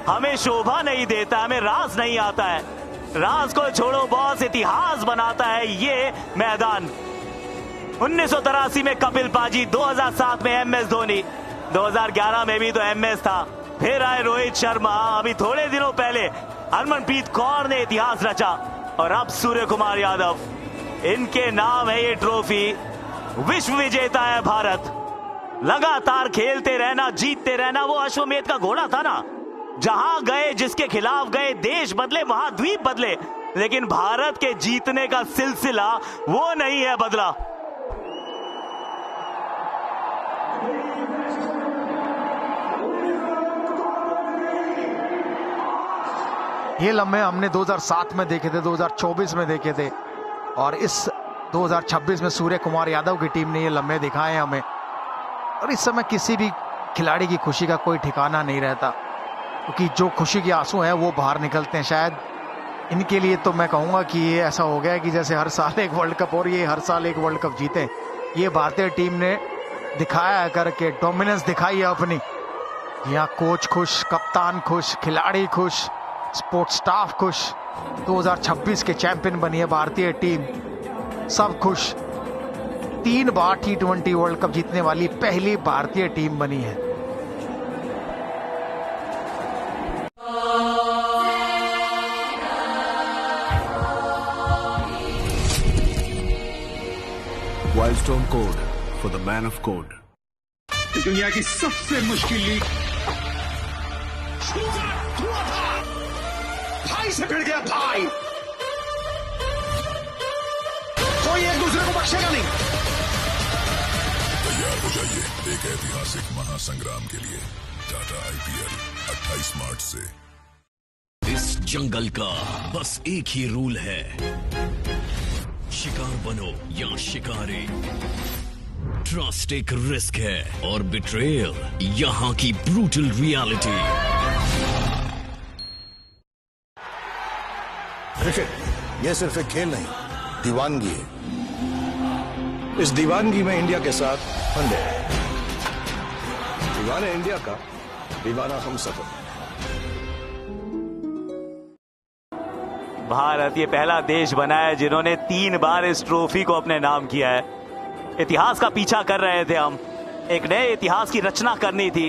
हमें शोभा नहीं देता, हमें राज नहीं आता है। राज को छोड़ो बॉस, इतिहास बनाता है ये मैदान। 1983 में कपिल पाजी, 2007 में एमएस धोनी, 2011 में भी तो एमएस था, फिर आए रोहित शर्मा, अभी थोड़े दिनों पहले हरमनप्रीत कौर ने इतिहास रचा और अब सूर्य कुमार यादव। इनके नाम है ये ट्रॉफी। विश्व विजेता है भारत। लगातार खेलते रहना, जीतते रहना, वो अश्वमेध का घोड़ा था ना, जहां गए, जिसके खिलाफ गए, देश बदले, महाद्वीप बदले, लेकिन भारत के जीतने का सिलसिला वो नहीं है बदला। ये लम्हे हमने 2007 में देखे थे, 2024 में देखे थे, और इस 2026 में सूर्य कुमार यादव की टीम ने ये लम्हे दिखाए हमें। और इस समय किसी भी खिलाड़ी की खुशी का कोई ठिकाना नहीं रहता, क्योंकि जो खुशी के आंसू हैं वो बाहर निकलते हैं। शायद इनके लिए तो मैं कहूँगा कि ये ऐसा हो गया कि जैसे हर साल एक वर्ल्ड कप, और ये हर साल एक वर्ल्ड कप जीते। ये भारतीय टीम ने दिखाया है करके, डोमिनेंस दिखाई है अपनी। यहाँ कोच खुश, कप्तान खुश, खिलाड़ी खुश, स्पोर्ट्स स्टाफ खुश। 2026 के चैंपियन बनी है भारतीय टीम, सब खुश। 3 बार T20 वर्ल्ड कप जीतने वाली पहली भारतीय टीम बनी है। Wildstone code for the man of code. दुनिया की सबसे मुश्किल लीग, भाई से भिड़ गया भाई, कोई एक दूसरे को बख्शेगा नहीं। तैयार हो जाइए एक ऐतिहासिक महासंग्राम के लिए। टाटा IPL 28 मार्च से। इस जंगल का बस एक ही रूल है, शिकार बनो या शिकारी। ट्रस्ट एक रिस्क है और बिट्रेयल यहाँ की ब्रूटल रियलिटी। क्रिकेट ये सिर्फ एक खेल नहीं, दीवानगी है। इस दीवानगी में इंडिया के साथ फंदे। दीवाने इंडिया का, दीवाना हम सब। भारत ये पहला देश बना है जिन्होंने 3 बार इस ट्रॉफी को अपने नाम किया है। इतिहास का पीछा कर रहे थे हम, एक नए इतिहास की रचना करनी थी।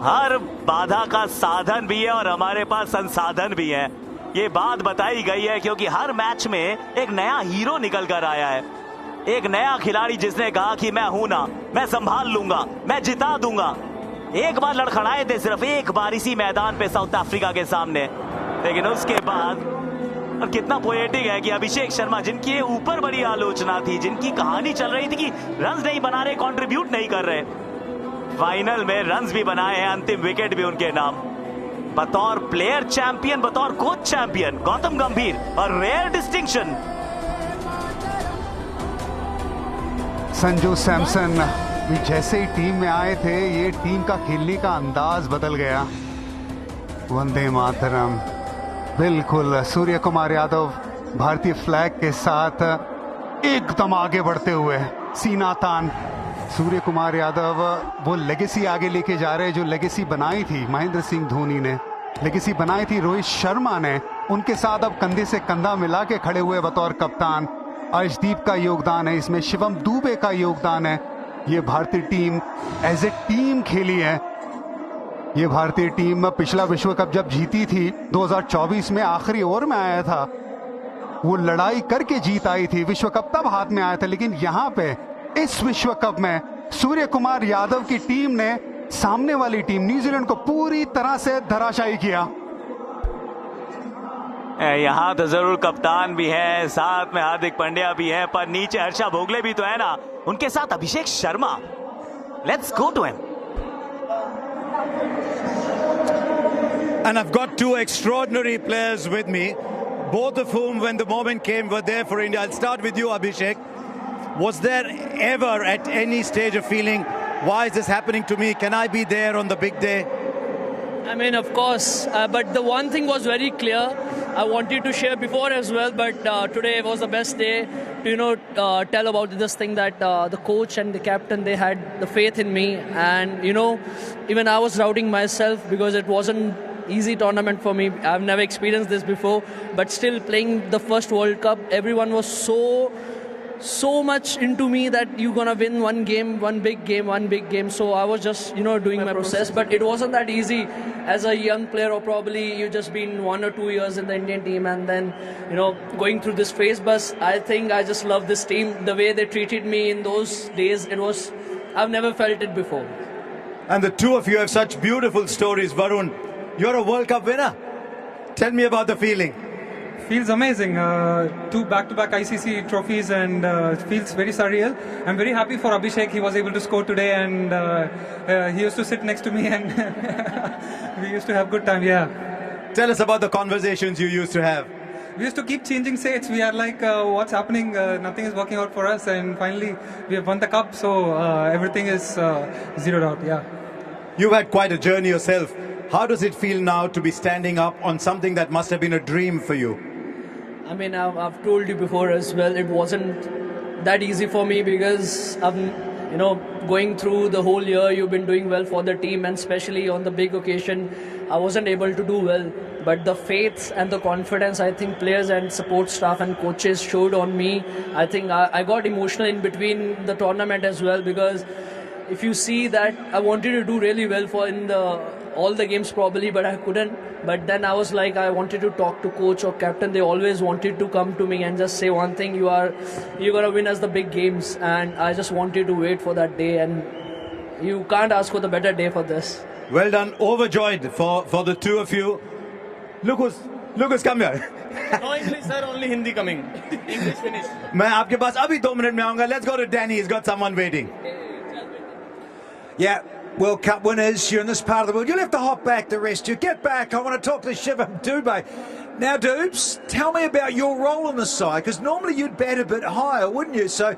हर बाधा का साधन भी है और हमारे पास संसाधन भी है, ये बात बताई गई है, क्योंकि हर मैच में एक नया हीरो निकल कर आया है। एक नया खिलाड़ी जिसने कहा कि मैं हूं ना, मैं संभाल लूंगा, मैं जिता दूंगा। एक बार लड़खड़ाए थे, सिर्फ एक बार इसी मैदान पे साउथ अफ्रीका के सामने, लेकिन उसके बाद, और कितना पोएटिक है कि अभिषेक शर्मा, जिनके ऊपर बड़ी आलोचना थी, जिनकी कहानी चल रही थी कि रन्स नहीं बना रहे, कंट्रीब्यूट नहीं कर रहे, फाइनल में रन्स भी बनाए हैं, अंतिम विकेट भी उनके नाम। बतौर प्लेयर चैंपियन, बतौर कोच चैंपियन, गौतम गंभीर, और रेयर डिस्टिंक्शन। संजू सैमसन भी जैसे ही टीम में आए थे, ये टीम का खेलने का अंदाज बदल गया। वंदे मातरम, बिल्कुल सूर्य कुमार यादव भारतीय फ्लैग के साथ एकदम आगे बढ़ते हुए, सीना तान। सूर्य कुमार यादव वो लेगेसी आगे लेके जा रहे, जो लेगेसी बनाई थी महेंद्र सिंह धोनी ने, लेगेसी बनाई थी रोहित शर्मा ने, उनके साथ अब कंधे से कंधा मिला के खड़े हुए बतौर कप्तान। अर्शदीप का योगदान है इसमें, शिवम दुबे का योगदान है। ये भारतीय टीम एज ए टीम खेली है। ये भारतीय टीम पिछला विश्व कप जब जीती थी 2024 में, आखिरी ओवर में आया था, वो लड़ाई करके जीत आई थी। विश्व कप तब हाथ में आया था, लेकिन यहाँ पे इस विश्व कप में सूर्य कुमार यादव की टीम ने सामने वाली टीम न्यूजीलैंड को पूरी तरह से धराशायी किया। यहाँ तो जरूर कप्तान भी है, साथ में हार्दिक पांड्या भी है, पर नीचे हर्षा भोगले भी तो है ना, उनके साथ Abhishek Sharma. Let's go to him. And I've got 2 extraordinary players with me, both of whom, when the moment came, were there for India. I'll start with you, Abhishek. Was there ever at any stage a feeling, why is this happening to me? Can I be there on the big day? I mean, of course, but the one thing was very clear. I wanted to share before as well, but today was the best day to, tell about this thing that the coach and the captain, they had the faith in me. And, even I was doubting myself because it wasn't easy tournament for me. I've never experienced this before, but still playing the first World Cup, everyone was so much into me that you're gonna win one big game. So I was just doing my process, but it wasn't that easy as a young player, or probably you just been 1 or 2 years in the Indian team and then going through this phase. But I think I just love this team, the way they treated me in those days. I've never felt it before. And the two of you have such beautiful stories. Varun, you're a World Cup winner. Tell me about the feeling. Feels amazing. 2 back-to-back ICC trophies, and feels very surreal. I'm very happy for Abhishek. He was able to score today, and he used to sit next to me, and we used to have good time. Yeah. Tell us about the conversations you used to have. We used to keep changing sets. We are like, what's happening? Nothing is working out for us, and finally we have won the cup. So everything is zeroed out. Yeah. You've had quite a journey yourself. How does it feel now to be standing up on something that must have been a dream for you? I mean, I've told you before as well, it wasn't that easy for me because going through the whole year, you've been doing well for the team, and especially on the big occasion, I wasn't able to do well. But the faith and the confidence, I think players and support staff and coaches showed on me. I think I got emotional in between the tournament as well, because if you see that I wanted to do really well all the games probably, but I couldn't. But then I was like, I wanted to talk to coach or captain. They always wanted to come to me and just say one thing: you're gonna win us the big games. And I just wanted to wait for that day, and you can't ask for the better day for this. Well done, overjoyed for the two of you. Lucas, come here. No English, sir, only Hindi coming. English finished. मैं आपके पास अभी 2 minute में आऊंगा. Let's go to Danny. He's got someone waiting. Yeah, World Cup winners, you're in this part of the world. You'll have to hop back, the rest. You get back. I want to talk to Shivam Dube. Now, Dubes, tell me about your role on the side, because normally you'd bat a bit higher, wouldn't you? So